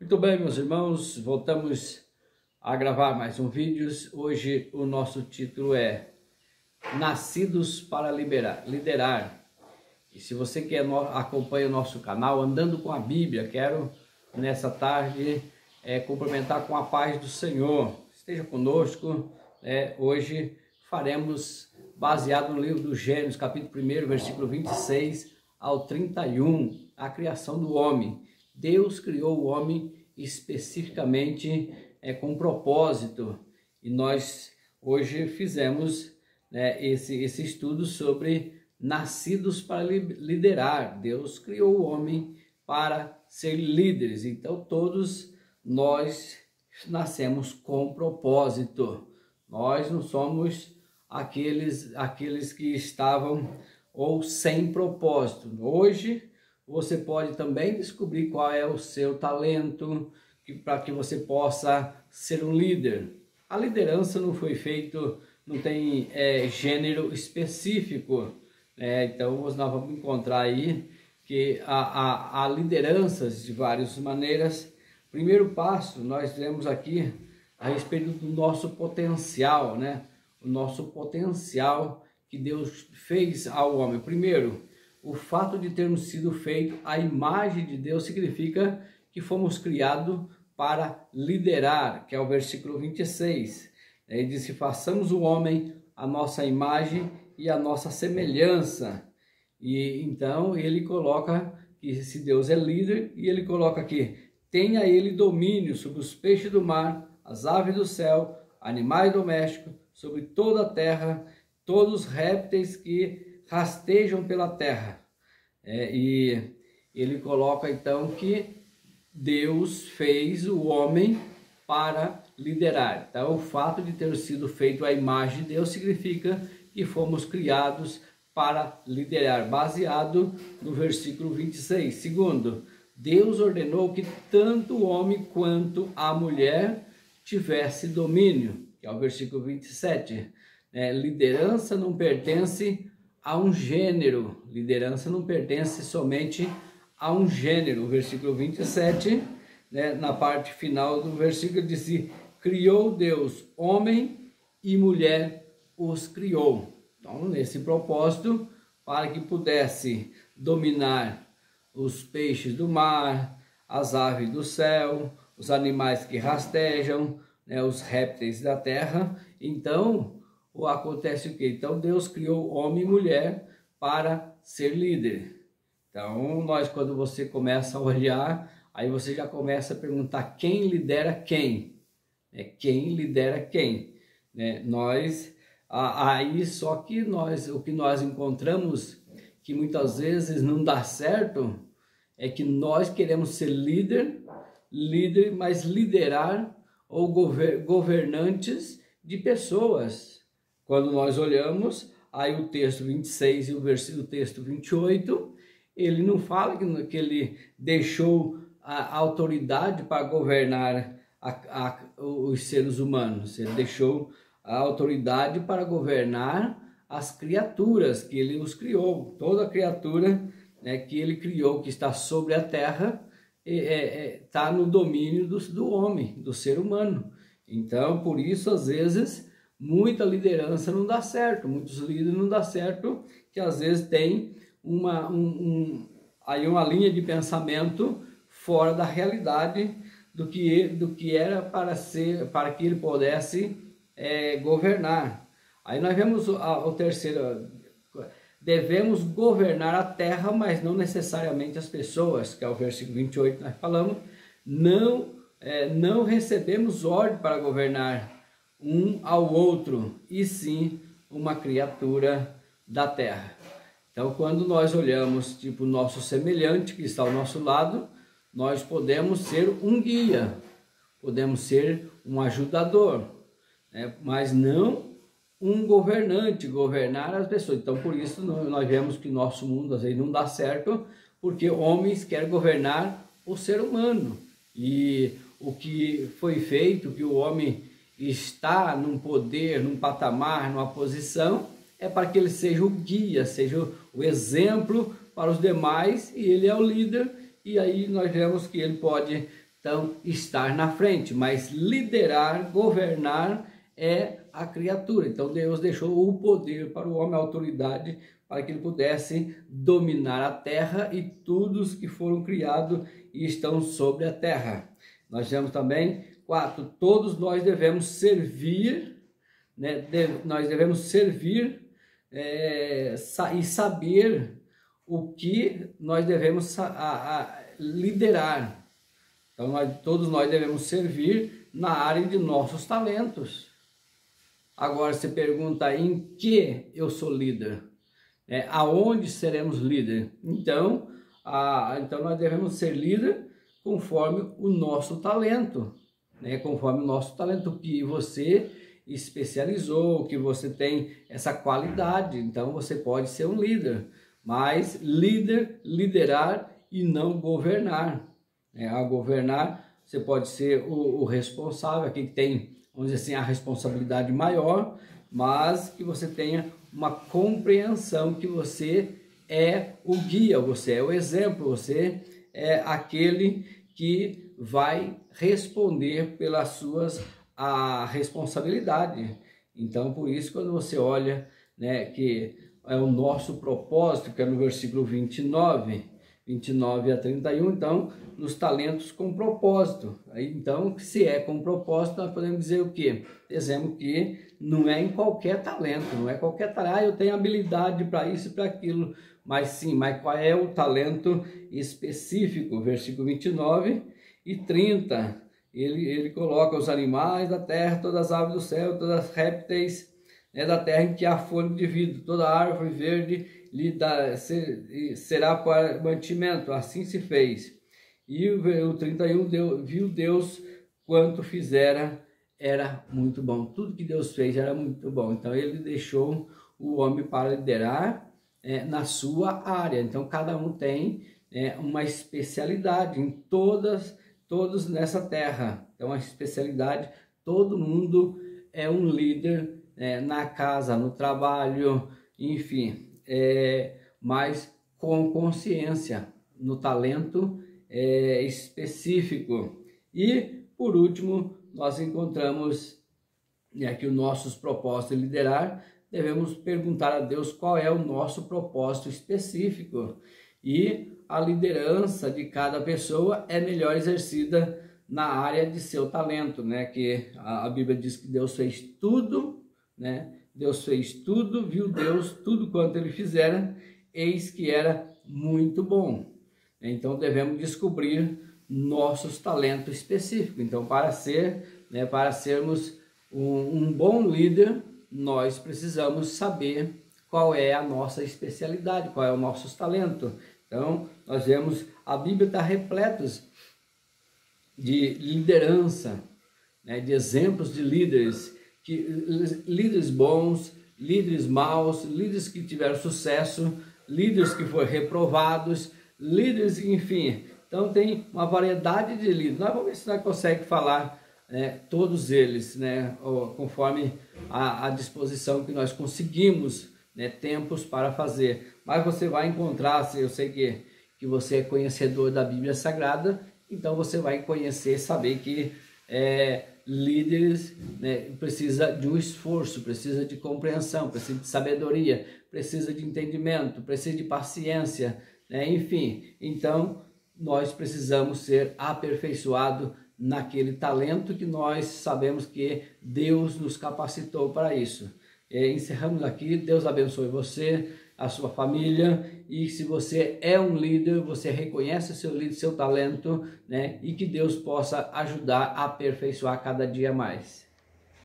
Muito bem, meus irmãos, voltamos a gravar mais um vídeo. Hoje o nosso título é Nascidos para Liderar. E se você quer acompanha o nosso canal Andando com a Bíblia, quero nessa tarde cumprimentar com a paz do Senhor. Esteja conosco. Hoje faremos baseado no livro do Gênesis, capítulo 1, versículo 26 ao 31, a criação do homem. Deus criou o homem especificamente com um propósito, e nós hoje fizemos esse estudo sobre nascidos para liderar. Deus criou o homem para ser líderes, então todos nós nascemos com propósito. Nós não somos aqueles que estavam ou sem propósito. Hoje você pode também descobrir qual é o seu talento para que você possa ser um líder. A liderança não foi feito, não tem gênero específico. Então nós vamos encontrar aí que há lideranças de várias maneiras. Primeiro passo, nós vemos aqui a respeito do nosso potencial, o nosso potencial que Deus fez ao homem. Primeiro, o fato de termos sido feitos à imagem de Deus significa que fomos criados para liderar, que é o versículo 26. Ele diz que façamos o homem a nossa imagem e a nossa semelhança. E então ele coloca que se Deus é líder, e ele coloca aqui, tenha ele domínio sobre os peixes do mar, as aves do céu, animais domésticos, sobre toda a terra, todos os répteis que rastejam pela terra. E ele coloca então que Deus fez o homem para liderar. Então o fato de ter sido feito à imagem de Deus significa que fomos criados para liderar, baseado no versículo 26. Segundo, Deus ordenou que tanto o homem quanto a mulher tivesse domínio, que é o versículo 27. Liderança não pertence a um gênero, liderança não pertence somente a um gênero. O versículo 27, na parte final do versículo, diz: criou Deus, homem e mulher os criou. Então, nesse propósito, para que pudesse dominar os peixes do mar, as aves do céu, os animais que rastejam, os répteis da terra. Então, acontece o quê? Então Deus criou homem e mulher para ser líder. Então quando você começa a olhar, aí você já começa a perguntar quem lidera quem? Quem lidera quem? Aí só que o que nós encontramos que muitas vezes não dá certo é que nós queremos ser líder, mas liderar ou governantes de pessoas. Quando nós olhamos, aí o texto 26 e o texto 28, ele não fala que ele deixou a autoridade para governar os seres humanos. Ele deixou a autoridade para governar as criaturas que ele os criou. Toda criatura que ele criou, que está sobre a terra, está no domínio do homem, do ser humano. Então, por isso, às vezes, muita liderança não dá certo, muitos líderes não dá certo, que às vezes tem aí uma linha de pensamento fora da realidade do que era para que ele pudesse governar. Aí nós vemos o terceiro: devemos governar a terra, mas não necessariamente as pessoas, que é o versículo 28 nós falamos. Não recebemos ordem para governar um ao outro, e sim uma criatura da terra. Então, quando nós olhamos o nosso semelhante que está ao nosso lado, nós podemos ser um guia, podemos ser um ajudador, mas não um governante, governar as pessoas. Então, por isso nós vemos que nosso mundo às vezes não dá certo, porque homens querem governar o ser humano. E o que foi feito, que o homem está num poder, num patamar, numa posição, é para que ele seja o guia, seja o exemplo para os demais, e ele é o líder. E aí nós vemos que ele pode então, estar na frente, mas liderar, governar é a criatura. Então, Deus deixou o poder para o homem, a autoridade, para que ele pudesse dominar a terra e todos que foram criados e estão sobre a terra. Nós temos também 4, todos nós devemos servir, né? Nós devemos servir e saber o que nós devemos liderar. Então, todos nós devemos servir na área de nossos talentos. Agora, você pergunta em que eu sou líder? Aonde seremos líder? Então nós devemos ser líder conforme o nosso talento. Conforme o nosso talento, que você especializou, que você tem essa qualidade. Então, você pode ser um líder. Mas liderar e não governar. A governar, você pode ser o responsável, aqui tem, vamos dizer assim, a responsabilidade maior, mas que você tenha uma compreensão que você é o guia, você é o exemplo, você é aquele que vai responder pelas suas responsabilidades. Então, por isso, quando você olha, que é o nosso propósito, que é no versículo 29 a 31, então, nos talentos com propósito. Então, se é com propósito, nós podemos dizer o quê? Dizemos que não é em qualquer talento, não é qualquer talento, eu tenho habilidade para isso e para aquilo, mas sim, mas qual é o talento específico? Versículo 29 e 30, ele coloca os animais da terra, todas as aves do céu, todas as répteis da terra em que há fôlego de vida, toda árvore verde será para mantimento, assim se fez. E o 31, viu Deus quanto fizera, era muito bom. Tudo que Deus fez era muito bom. Então ele deixou o homem para liderar na sua área. Então cada um tem uma especialidade em todos nessa terra. Então a especialidade, todo mundo é um líder na casa, no trabalho, enfim, mas com consciência, no talento específico. E, por último, nós encontramos aqui os nossos propósitos de liderar. Devemos perguntar a Deus qual é o nosso propósito específico. E a liderança de cada pessoa é melhor exercida na área de seu talento, que a Bíblia diz que Deus fez tudo, Deus fez tudo, viu Deus tudo quanto ele fizera, eis que era muito bom. Então devemos descobrir nossos talentos específicos. Então para sermos um bom líder, nós precisamos saber qual é a nossa especialidade, qual é o nosso talento. Então nós vemos, a Bíblia está repleta de liderança, de exemplos de líderes, líderes bons, líderes maus, líderes que tiveram sucesso, líderes que foram reprovados, líderes, enfim. Então tem uma variedade de líderes. Nós vamos ver se nós conseguimos falar todos eles, conforme a disposição que nós conseguimos, tempos para fazer. Mas você vai encontrar, eu sei que você é conhecedor da Bíblia Sagrada, então você vai conhecer, saber que líderes precisa de um esforço, precisa de compreensão, precisa de sabedoria, precisa de entendimento, precisa de paciência, enfim. Então nós precisamos ser aperfeiçoados naquele talento que nós sabemos que Deus nos capacitou para isso. Encerramos aqui. Deus abençoe você, a sua família, e se você é um líder, você reconhece o seu líder, seu talento, e que Deus possa ajudar a aperfeiçoar cada dia mais.